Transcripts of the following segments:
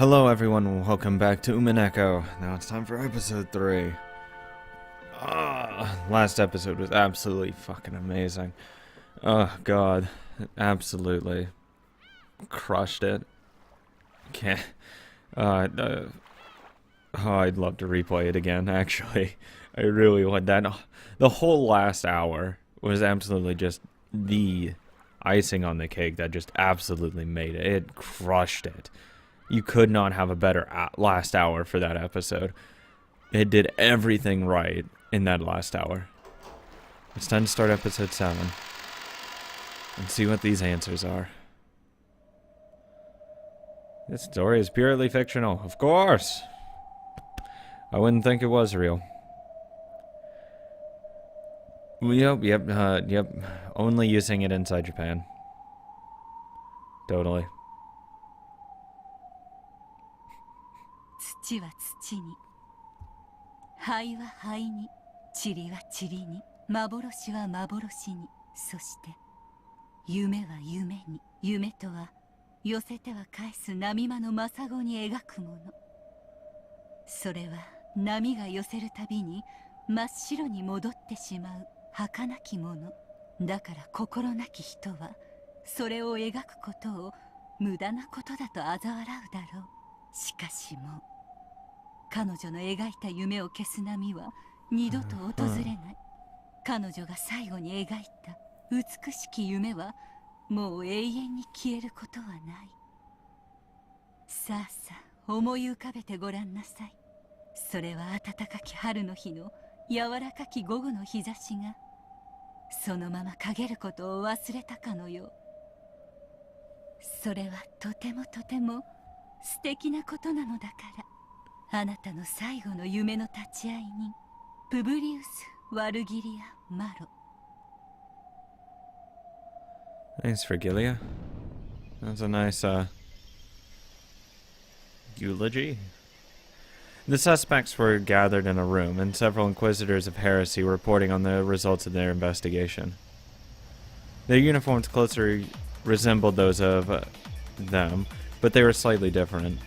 Hello everyone, welcome back to Umineko. Now it's time for episode 3. Last episode was absolutely fucking amazing. Oh god, absolutely crushed it. Can't. I'd love to replay it again, actually. I really would. The whole last hour was absolutely just the icing on the cake that just absolutely made it. It crushed it. You could not have a better last hour for that episode. It did everything right in that last hour. It's time to start episode 7 and see what these answers are. This story is purely fictional, of course. I wouldn't think it was real. Yep. Only using it inside Japan. Totally. 土は土に、灰は灰に、塵は塵に、幻は幻に、そして夢は夢に、夢とは寄せては返す波間の真砂に描くもの。それは波が寄せるたびに真っ白に戻ってしまう儚きもの。だから心なき人はそれを描くことを無駄なことだと嘲笑うだろう。しかしもう彼女の描いた夢を消す波は二度と訪れない。彼女が最後に描いた美しき夢はもう永遠に消えることはない。さあさあ思い浮かべてごらんなさい。それは暖かき春の日の柔らかき午後の日差しがそのまま陰ることを忘れたかのよう。それはとてもとても素敵なことなのだから。あなたの最後の夢の立ち会い人、プブリウス・ワルギリア・マロ。 Thanks, Virgilia. That's a nice, eulogy. The suspects were gathered in a room, and several inquisitors of heresy were reporting on the results of their investigation. Their uniforms closely resembled those of them, but they were slightly different.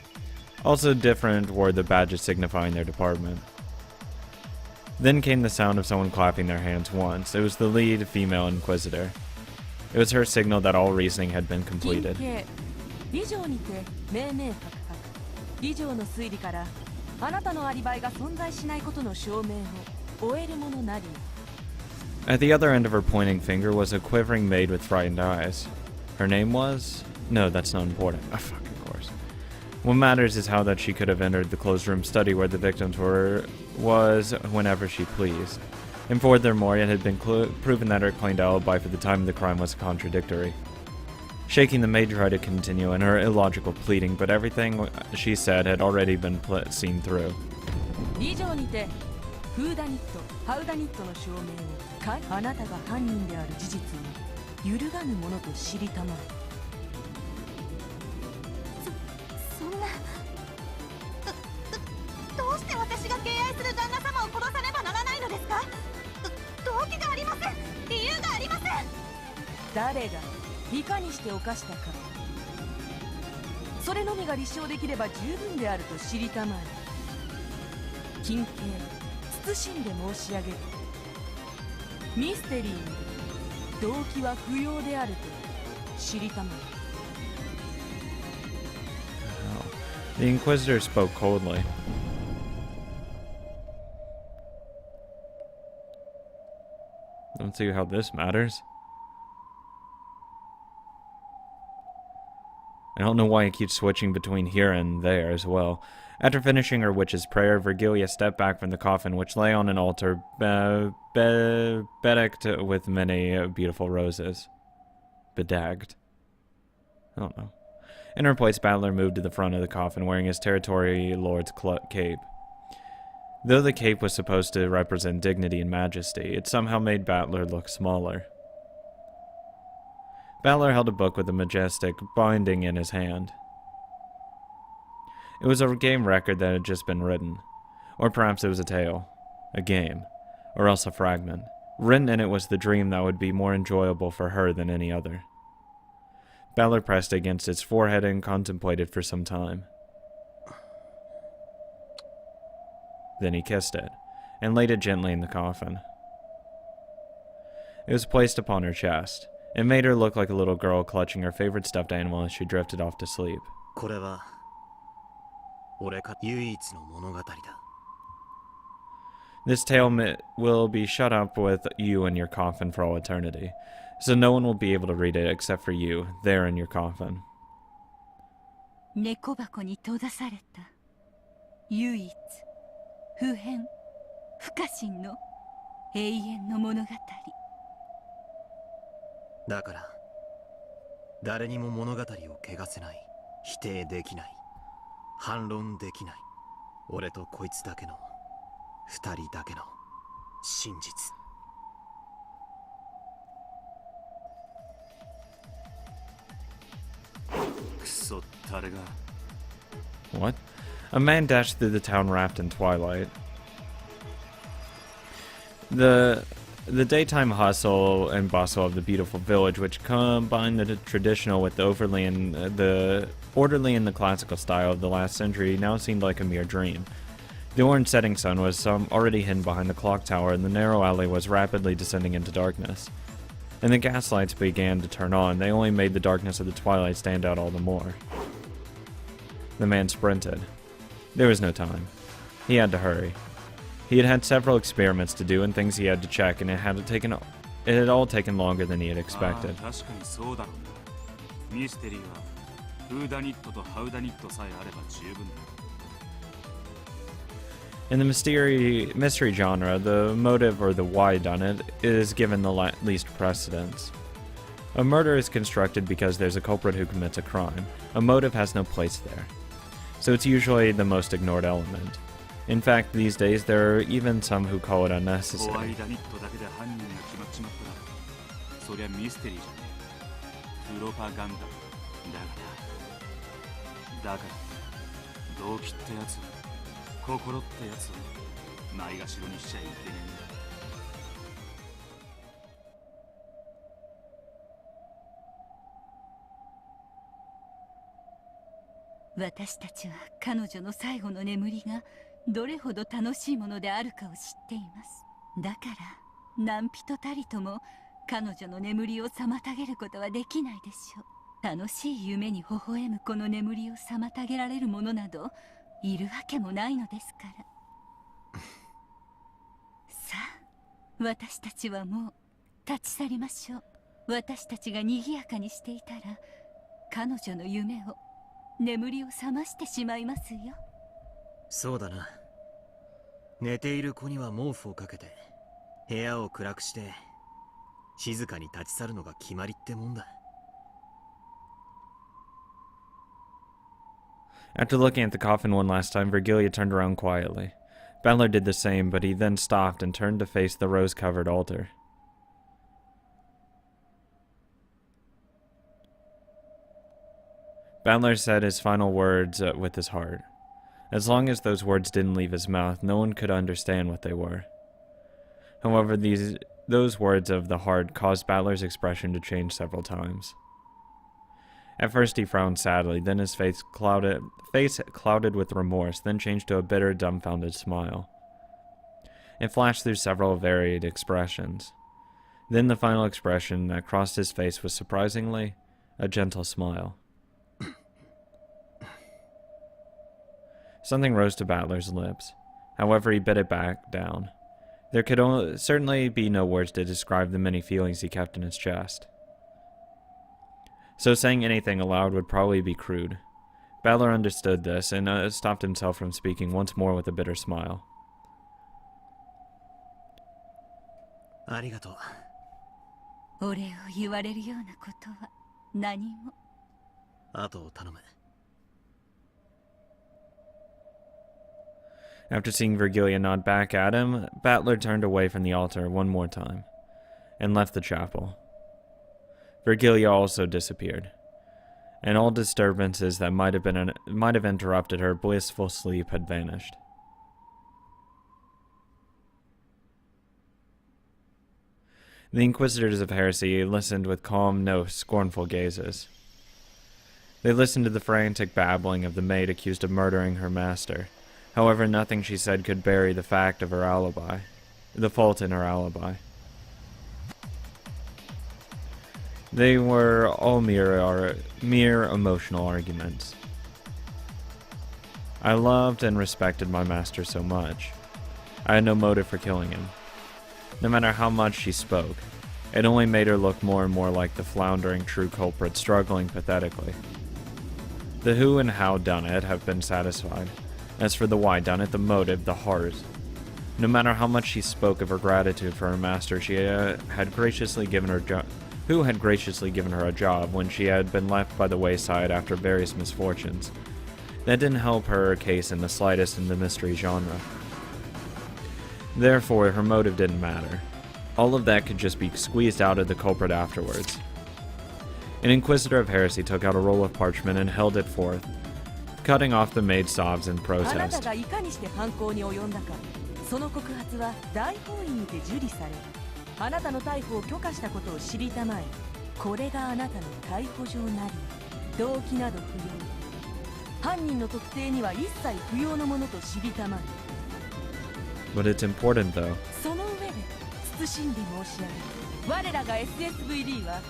Also different were the badges signifying their department. Then came the sound of someone clapping their hands once. It was the lead female inquisitor. It was her signal that all reasoning had been completed. At the other end of her pointing finger was a quivering maid with frightened eyes. Her name was? No, that's not important. Oh, fuck, of course. What matters is how that she could have entered the closed room study where the victims was whenever she pleased. And furthermore, it had been proven that her claimed alibi for the time of the crime was contradictory. Shaking, the maid tried to continue in her illogical pleading, but everything she said had already been seen through. The Inquisitor spoke coldly. Don't see how this matters. I don't know why it keeps switching between here and there as well. After finishing her witch's prayer, Virgilia stepped back from the coffin, which lay on an altar bedecked with many beautiful roses. Bedagged. I don't know. In her place, Battler moved to the front of the coffin, wearing his territory lord's cape. Though the cape was supposed to represent dignity and majesty, it somehow made Battler look smaller. Battler held a book with a majestic binding in his hand. It was a game record that had just been written. Or perhaps it was a tale. A game. Or else a fragment. Written in it was the dream that would be more enjoyable for her than any other. Battler pressed against its forehead and contemplated for some time. Then he kissed it, and laid it gently in the coffin. It was placed upon her chest. It made her look like a little girl clutching her favorite stuffed animal as she drifted off to sleep. This tale will be shut up with you in your coffin for all eternity, so no one will be able to read it except for you, there in your coffin. 猫箱に閉ざされた唯一不変不可侵の永遠の物語だから誰にも物語を汚せない、否定できない、反論できない、俺とこいつだけの二人だけの真実。クソ誰が What? A man dashed through the town wrapped in twilight. The daytime hustle and bustle of the beautiful village, which combined the traditional with the orderly and the classical style of the last century, now seemed like a mere dream. The orange setting sun was already hidden behind the clock tower, and the narrow alley was rapidly descending into darkness. And the gaslights began to turn on. They only made the darkness of the twilight stand out all the more. The man sprinted. There was no time. He had to hurry. He had had several experiments to do and things he had to check, and it had all taken longer than he had expected. In the mystery genre, the motive or the why done it is given the least precedence. A murder is constructed because there's a culprit who commits a crime. A motive has no place there. So it's usually the most ignored element. In fact, these days, there are even some who call it unnecessary. "私たちは彼女の最後の眠りがどれほど楽しいものであるかを知っています。だから何人たりとも彼女の眠りを妨げることはできないでしょう。楽しい夢に微笑むこの眠りを妨げられるものなどいるわけもないのですから。さあ、私たちはもう立ち去りましょう。私たちが賑やかにしていたら彼女の夢を眠りを覚ましてしまいますよ。そうだな。寝ている子には毛布をかけて部屋を暗くして静かに立ち去るのが決まりってもんだ。After looking at the coffin one last time, Virgilia turned around quietly. Ballard did the same, but he then stopped and turned to face the rose-covered altar. Ballard said his final words with his heart. As long as those words didn't leave his mouth, no one could understand what they were. However, those words of the heart caused Ballard's expression to change several times. At first he frowned sadly, then his face clouded with remorse, then changed to a bitter, dumbfounded smile. It flashed through several varied expressions. Then the final expression that crossed his face was surprisingly a gentle smile. Something rose to Ballard's lips. However, he bit it back down. There could certainly be no words to describe the many feelings he kept in his chest. So saying anything aloud would probably be crude. Ballard understood this and stopped himself from speaking once more with a bitter smile. ありがとう。お礼を言われるようなことは何も。あとを頼む。After seeing Virgilia nod back at him, Ballard turned away from the altar one more time, and left the chapel. Virgilia also disappeared, and all disturbances that might have interrupted her blissful sleep had vanished. The inquisitors of heresy listened with calm, no scornful gazes. They listened to the frantic babbling of the maid accused of murdering her master. However, nothing she said could bury the fact of her alibi, the fault in her alibi. They were all mere emotional arguments. I loved and respected my master so much. I had no motive for killing him. No matter how much she spoke, it only made her look more and more like the floundering true culprit struggling pathetically. The who and how done it have been satisfied. As for the why done it, the motive, the heart. No matter how much she spoke of her gratitude for her master, she had graciously given her who had graciously given her a job when she had been left by the wayside after various misfortunes. That didn't help her case in the slightest in the mystery genre. Therefore, her motive didn't matter. All of that could just be squeezed out of the culprit afterwards. An inquisitor of heresy took out a roll of parchment and held it forth, cutting off the maid's sobs in protest. その告発は大法院にて受理され、あなたの逮捕を許可したことを知りたまえ。これがあなたの逮捕状なり、動機など不要。犯人の特定には一切不要のものと知りたまえ。But it's important though. その上で慎んで申し上げる。我らが SSVD は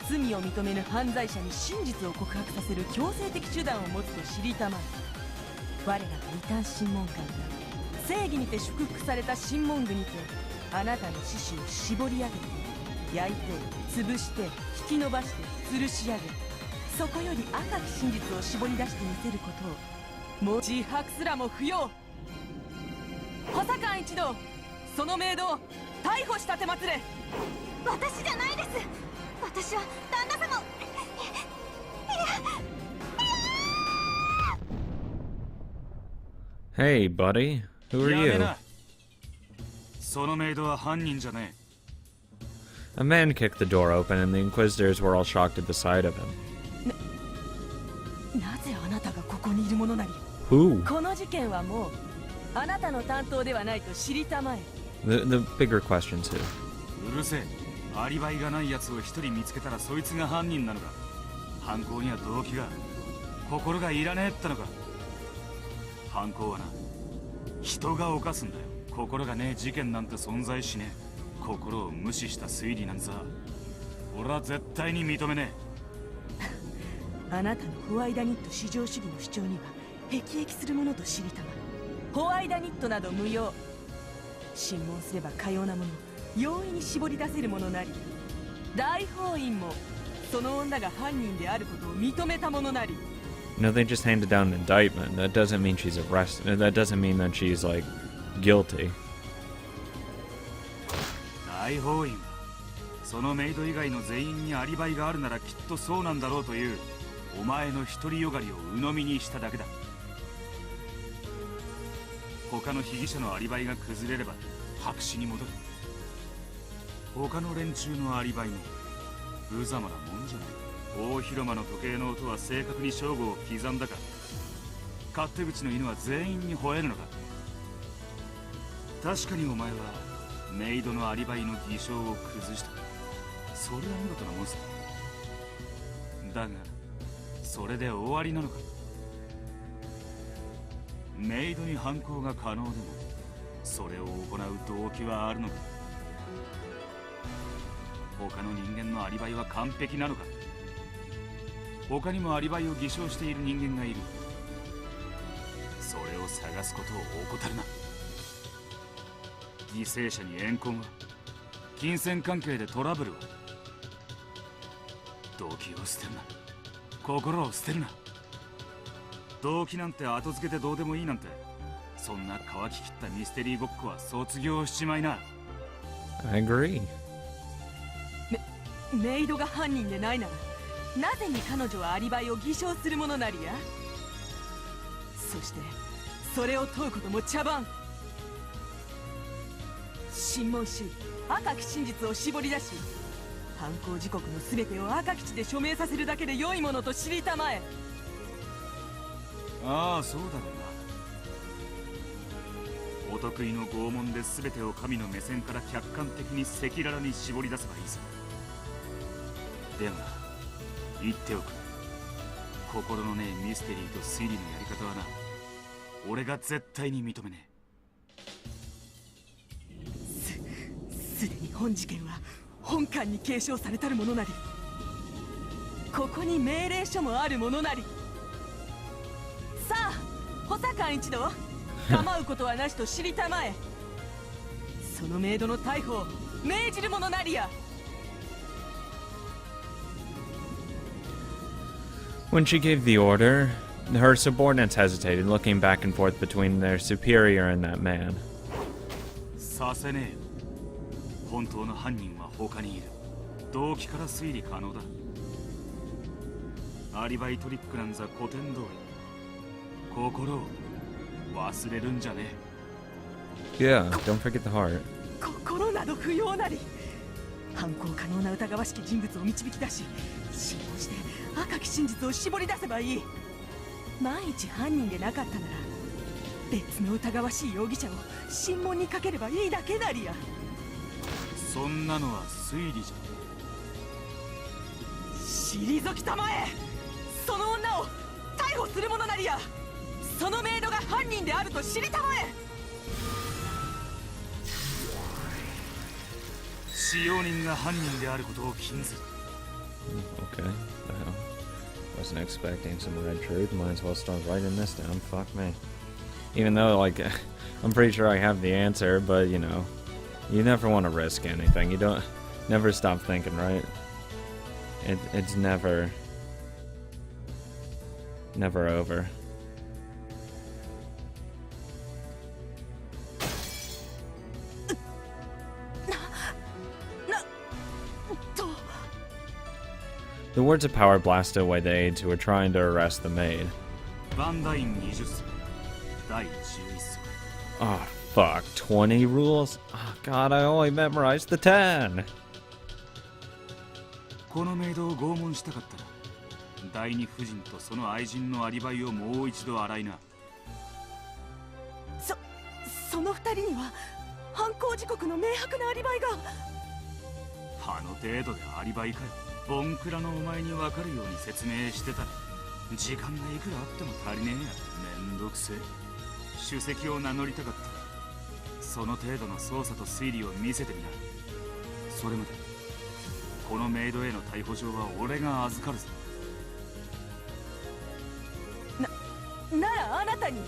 罪を認めぬ犯罪者に真実を告白させる強制的手段を持つと知りたまえ。我らが異端審問官が正義にて祝福された審問具にてあなたの志士を絞り上げて焼いて潰して引き伸ばして吊るし上げ、そこより赤き真実を絞り出してみせることをもう自白すらも不要。補佐官一同、そのメイドを逮捕したてまつれ。私じゃないです。私は旦那様を。Hey, buddy. Who are you? そのメイドは犯人じゃねえ。 A man kicked the door open and the inquisitors were all shocked at the sight of him. なぜあなたがここにいるものなり。 Who? この事件はもうあなたの担当ではないと知りたまえ。 The bigger questions who? うるせえ。アリバイがない奴を一人見つけたらそいつが犯人なのか。犯行には動機が、心がいらねえってのか。犯行はな、人が犯すんだよ。心がねえ事件なんて存在しねえ。心を無視した推理なんざ俺は絶対に認めねえ。あなたのホワイダニット至上主義の主張には辟易するものと知りたまえ。ホワイダニットなど無用。審問すればかようなもの容易に絞り出せるものなり。大法院もその女が犯人であることを認めたものなり。No, they just handed down an indictment. That doesn't mean she's arrested. That doesn't mean that she's, like, guilty. 大法院はそのメイド以外の全員にアリバイがあるならきっとそうなんだろうというお前の独りよがりを鵜呑みにしただけだ。他の被疑者のアリバイが崩れれば白紙に戻る。他の連中のアリバイも無様なもんじゃない。大広間の時計の音は正確に正午を刻んだか。勝手口の犬は全員に吠えるのか。確かにお前はメイドのアリバイの偽証を崩した。それは見事なもんさ。だがそれで終わりなのか。メイドに犯行が可能でもそれを行う動機はあるのか。他の人間のアリバイは完璧なのか。他にもアリバイを偽証している人間がいる。それを探すことを怠るな。犠牲者に怨恨は、金銭関係でトラブルは、動機を捨てるな。心を捨てるな。動機なんて後付けでどうでもいいなんて、そんな乾ききったミステリーごっこは卒業しちまいな。 I agree. メイドが犯人でないならなぜに彼女はアリバイを偽証するものなりや。そしてそれを問うことも茶番。審問し赤き真実を絞り出し犯行時刻の全てを赤吉で署名させるだけで良いものと知りたまえ。ああ、そうだろうな。お得意の拷問で全てを神の目線から客観的に赤裸々に絞り出せばいいさ。でもな、言っておく。心のねえミステリーと推理のやり方はな、俺が絶対に認めねすでに本事件は本館に継承されたるものなり、ここに命令書もあるものなり。さあ補佐官一同、構うことはなしと知りたまえ。そのメイドの逮捕を命じるものなりや。When she gave the order, her subordinates hesitated, looking back and forth between their superior and that man. させねえよ。本当の犯人は他にいる。動機から推理可能だ。アリバイトリックなんざ古典通り。心を忘れるんじゃねえ。Yeah, don't forget the heart. 心など不要なり。犯行可能な疑わしき人物を導き出し、信用して赤き真実を絞り出せばいい。万一犯人でなかったなら、別の疑わしい容疑者を審問にかければいいだけなりや。そんなのは推理じ退きたまえ。その女を逮捕するものなりや。そのメイドが犯人であると知りたまえ。使用人が犯人であることを禁ずる。 Okay, the hell. Wasn't expecting some red truth. Might as well start writing this down. Fuck me. Even though, like, I'm pretty sure I have the answer, but you know, you never want to risk anything. You don't never stop thinking, right? It's never over. The words of power blasted away the aides who were trying to arrest the maid. バンダイン20歳第11歳。 Oh, fuck. 20 rules? Oh, God, I only memorized the 10. このメイドを拷問したかったら、第二夫人とその愛人のアリバイをもう一度洗いな。その二人には犯行時刻の明白なアリバイが。あの程度でアリバイかよ。ボンクラのお前に分かるように説明してたら、時間がいくらあっても足りねえや。めんどくせえ。首席を名乗りたかった。その程度の捜査と推理を見せてみな。それまでこのメイドへの逮捕状は俺が預かるぞ。ならあなたに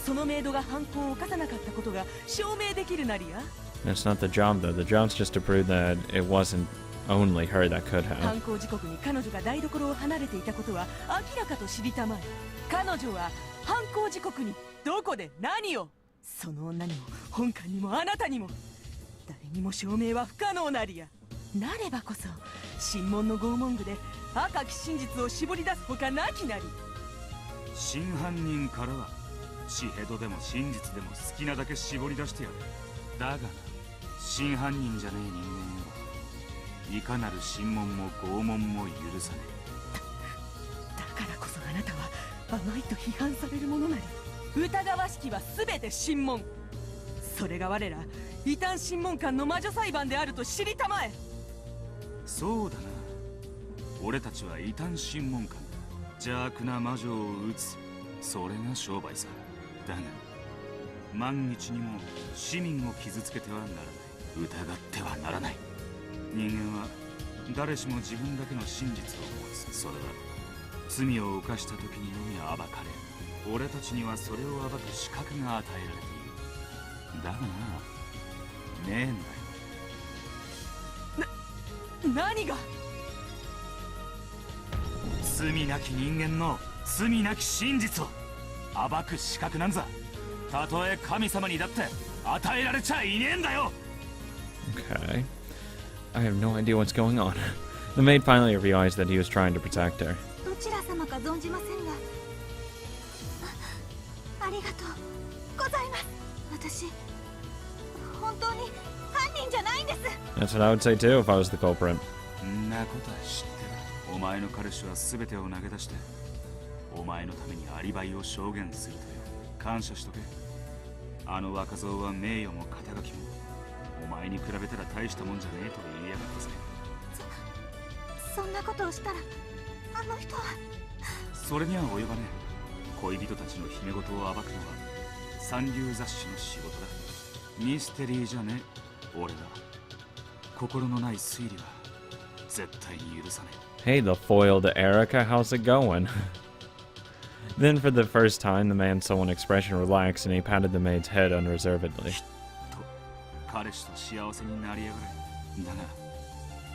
そのメイドが犯行を犯さなかったことが証明できるなりや。 That's not the job, though. The job's just to prove that it wasn't only her that could have. 犯行時刻に彼女が台所を離れていたことは明らかと知りたまえ。彼女は犯行時刻にどこで何を。その女にも本官にもあなたにも誰にも証明は不可能なりや。なればこそ審問の拷問具で赤き真実を絞り出すほかなきなり。真犯人からは血ヘドでも真実でも好きなだけ絞り出してやる。だがな、真犯人じゃねえ人間はいかなる審問も拷問も許さねえ。だからこそあなたは甘いと批判されるものなり。疑わしきは全て審問。それが我ら異端審問官の魔女裁判であると知りたまえ。そうだな、俺たちは異端審問官だ。邪悪な魔女を撃つ、それが商売さ。だが万一にも市民を傷つけてはならない。疑ってはならない。人間は誰しも自分だけの真実を持つ。それは罪を犯した時にのみ暴かれ、俺たちにはそれを暴く資格が与えられている。だがな、ねえんだよ。何が。罪なき人間の罪なき真実を暴く資格なんざ、たとえ神様にだって与えられちゃいねえんだよ。 Okay. I have no idea what's going on. The maid finally realized that he was trying to protect her. どちら様か存じませんが、ありがとうございます。私本当に犯人じゃないんです。 That's what I would say too if I was the culprit. んなことは知ってる。お前の彼氏は全てを投げ出してお前のためにアリバイを証言するとよ。感謝しとけ。あの若造は名誉も肩書きもお前に比べたら大したもんじゃねえと言いやがったぜ。そんなことをしたらあの人は。それには及ばねえ。恋人たちの秘め事を暴くのは三流雑誌の仕事だ。ミステリーじゃねえ、俺だ。心のない推理は絶対に許さねえ。 Hey, the foiled Erica, how's it going? Then for the first time, the man's sullen expression relaxed and he patted the maid's head unreservedly. 彼氏と幸せになりやがれ。だが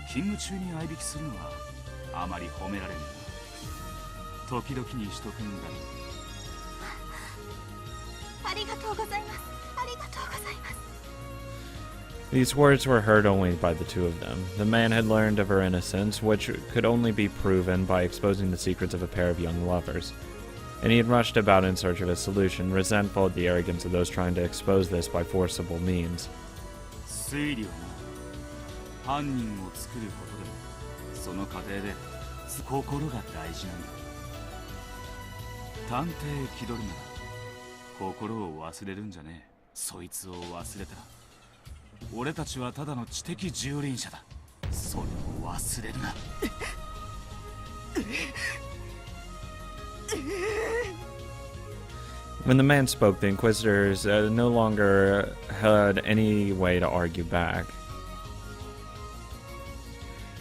勤務中に相引きするのはあまり褒められんな。時々にしとくんだ。ありがとうございます。ありがとうございます。 These words were heard only by the two of them. The man had learned of her innocence, which could only be proven by exposing the secrets of a pair of young lovers. And he had rushed about in search of a solution, resentful of the arrogance of those trying to expose this by forcible means. 推理はな、犯人を作ることでもその過程で心が大事なんだ。探偵気取るなら心を忘れるんじゃねえ。そいつを忘れたら俺たちはただの知的蹂躙者だ。それを忘れるな。When the man spoke, the inquisitors no longer had any way to argue back.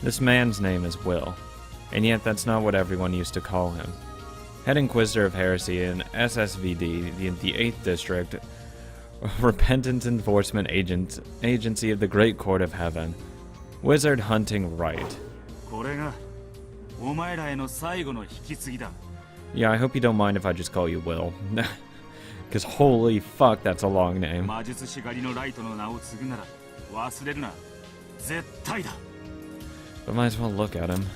This man's name is Will, and yet that's not what everyone used to call him. Head Inquisitor of Heresy in SSVD, the 8th District, Repentant Enforcement Agency of the Great Court of Heaven. Wizard Hunting Right. これがお前らへの最後の引き継ぎだ。 Yeah, I hope you don't mind if I just call you Will. Because holy fuck, that's a long name. 魔術師狩りのライトの名を継ぐなら忘れるな。絶対だ。 But might as well look at him.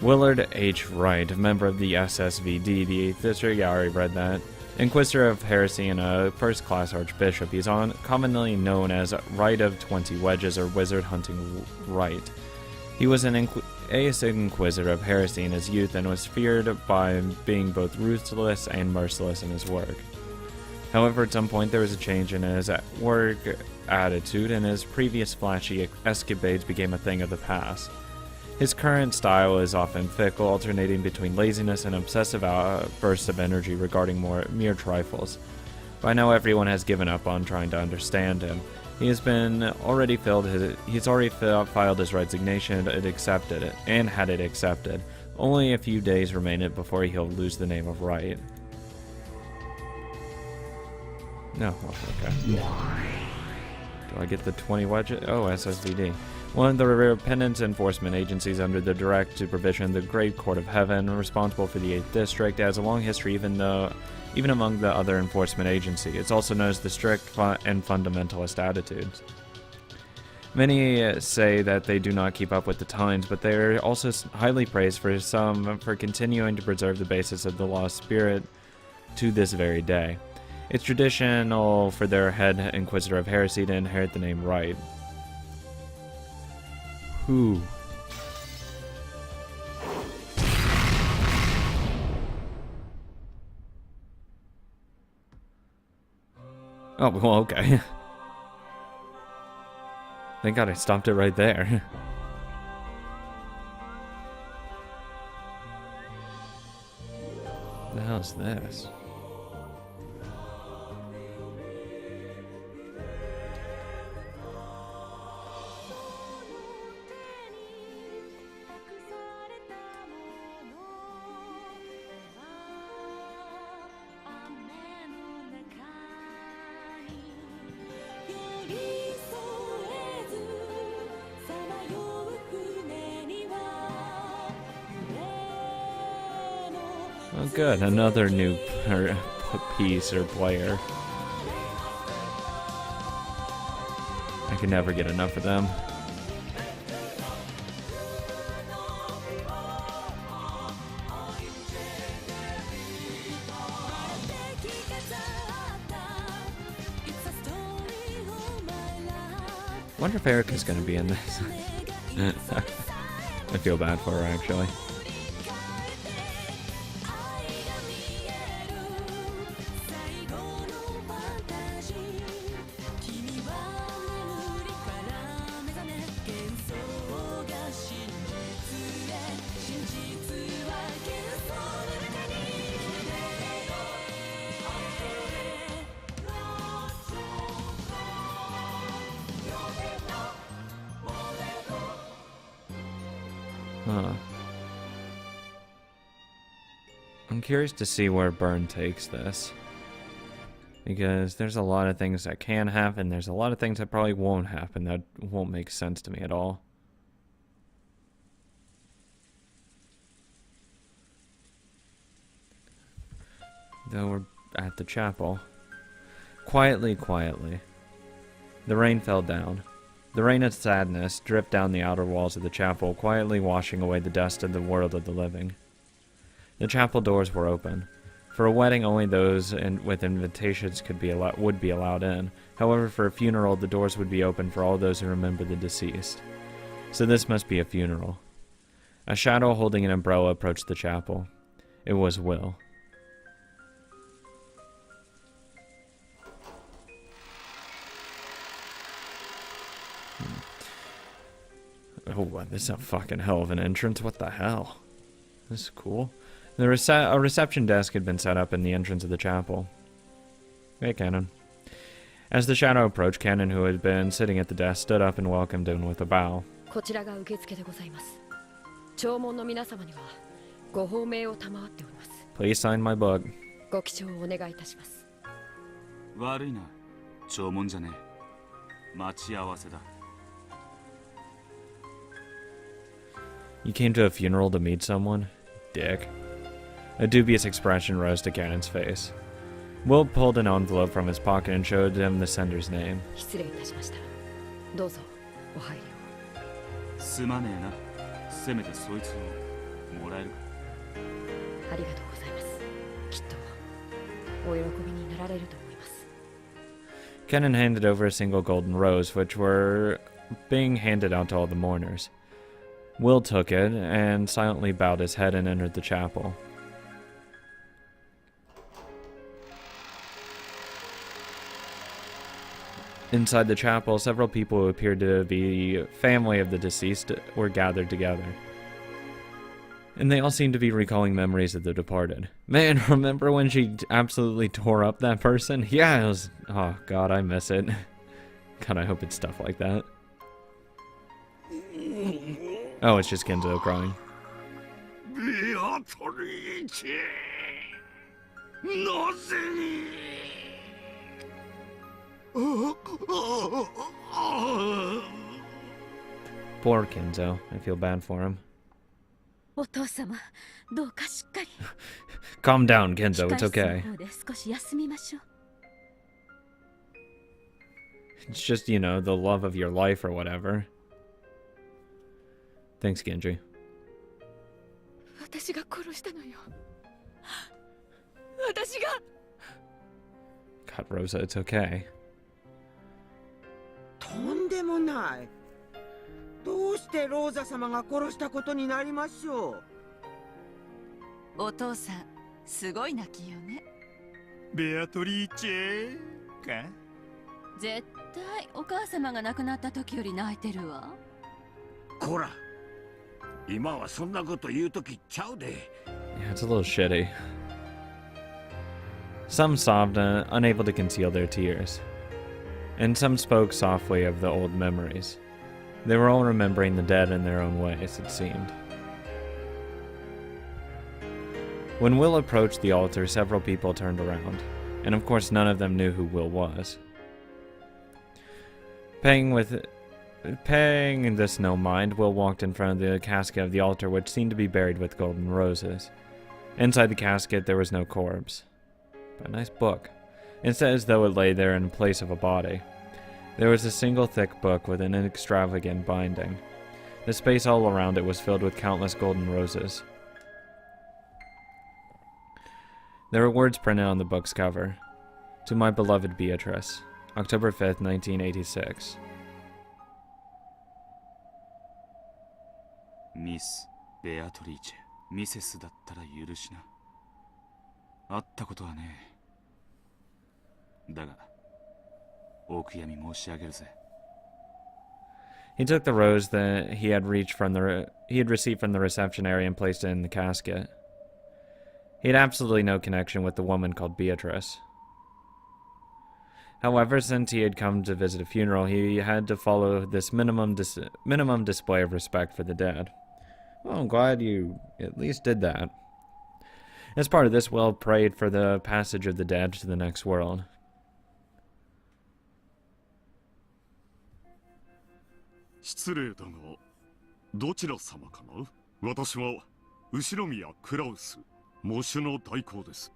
Willard H. Wright, a member of the SSVD, the 8th District. Yeah, I already read that. Inquisitor of Heresy and a first-class Archbishop. He's commonly known as Wright of 20 Wedges or Wizard Hunting Wright. He was an Inquisitor of Heresy in his youth and was feared by being both ruthless and merciless in his work. However, at some point there was a change in his work attitude and his previous flashy escapades became a thing of the past. His current style is often fickle, alternating between laziness and obsessive bursts of energy regarding mere trifles. By now everyone has given up on trying to understand him. He's already filed his resignation and had it accepted. Only a few days remain before he'll lose the name of Wright. No, okay. Do I get the 20 wedges? Oh, SSVD. One of the Repentance Enforcement Agencies under the direct supervision of the Great Court of Heaven, responsible for the 8th District, has a long history even among the other enforcement agencies. It's also known as the strict and fundamentalist attitudes. Many say that they do not keep up with the times, but they are also highly praised for continuing to preserve the basis of the lost spirit to this very day. It's traditional for their head Inquisitor of Heresy to inherit the name Wright. Who? Oh, well, okay. Thank God I stopped it right there. What the hell is this? Oh good, another new piece or player. I can never get enough of them. Wonder if Erica's gonna be in this. I feel bad for her actually. Huh. I'm curious to see where Burn takes this. Because there's a lot of things that can happen. There's a lot of things that probably won't happen that won't make sense to me at all. Though we're at the chapel. Quietly, quietly. The rain fell down. The rain of sadness dripped down the outer walls of the chapel, quietly washing away the dust of the world of the living. The chapel doors were open. For a wedding, only those with invitations would be allowed in. However, for a funeral, the doors would be open for all those who remember the deceased. So this must be a funeral. A shadow holding an umbrella approached the chapel. It was Will. Oh, this is a fucking hell of an entrance. What the hell? This is cool. A reception desk had been set up in the entrance of the chapel. Hey, Canon. As the shadow approached, Canon, who had been sitting at the desk, stood up and welcomed him with a bow. Please sign my book. ご記帳をお願いいたします。悪いな、弔問じゃねえ。待ち合わせだ。You came to a funeral to meet someone? Dick. A dubious expression rose to Cannon's face. Will pulled an envelope from his pocket and showed him the sender's name. 失礼いたしました。どうぞお入りを。すまねえな。せめてそいつをもらえるか。ありがとうございます。きっとお喜びになられると思います。Cannon handed over a single golden rose, which were being handed out to all the mourners. Will took it and silently bowed his head and entered the chapel. Inside the chapel, several people who appeared to be family of the deceased were gathered together. And they all seemed to be recalling memories of the departed. Man, remember when she absolutely tore up that person? Yeah, it was... Oh, God, I miss it. God, I hope it's stuff like that. Oh, it's just Kenzo crying. Beatrice! Poor Kenzo. I feel bad for him. お父様、どうかしっかり。 Calm down, Kenzo. It's okay. 控室の方で少し休みましょう。 It's just, you know, the love of your life or whatever. Thanks, Genji. 私が殺したのよ。私が。 God, Rosa, it's okay. とんでもない。どうしてローザ様が殺したことになりましょう。お父さん、すごい泣きよね。ベアトリーチェか。絶対お母様が亡くなった時より泣いてるわ。こら、今はそんなこと言うときちゃうで。 Yeah, it's a little shitty. Some sobbed, unable to conceal their tears. And some spoke softly of the old memories. They were all remembering the dead in their own ways, it seemed. When Will approached the altar, several people turned around, and of course none of them knew who Will was. Paying this no mind, Will walked in front of the casket of the altar, which seemed to be buried with golden roses. Inside the casket, there was no corpse, but a nice book. Instead, as though it lay there in place of a body. There was a single thick book with an extravagant binding. The space all around it was filled with countless golden roses. There were words printed on the book's cover. To my beloved Beatrice, October 5th, 1986. Miss Beatrice, Mrs. だったら許しな。会ったことはねえ。だが、お悔やみ申し上げるぜ。 He took the rose that he had received from the reception area and placed it in the casket. He had absolutely no connection with the woman called Beatrice. However, since he had come to visit a funeral, he had to follow this minimum display of respect for the dead. Well, I'm glad you at least did that. As part of this, Will prayed for the passage of the dead to the next world. 失礼だが、どちら様かな？私は後宮クラウス、喪主の代行です。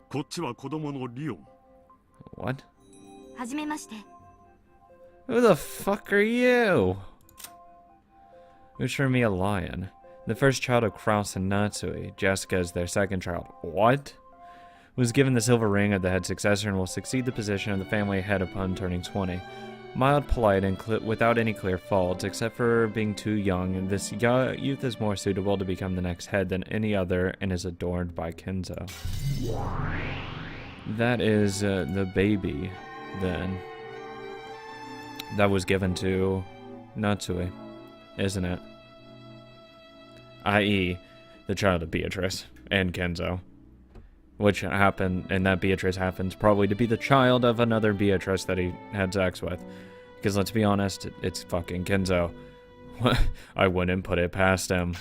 こっちは子供のリオン。What? はじめまして。 Who the fuck are you? Ushirimiya Lion. The first child of Kraus and Natsui. Jessica is their second child. What? Was given the silver ring of the head successor and will succeed the position of the family head upon turning 20. Mild, polite, and without any clear faults, except for being too young, this youth is more suitable to become the next head than any other and is adored by Kenzo. That is the baby, then. That was given to Natsui, isn't it? I.e., the child of Beatrice and Kenzo. Which happened, and that Beatrice happens probably to be the child of another Beatrice that he had sex with. Because let's be honest, it's fucking Kenzo. I wouldn't put it past him.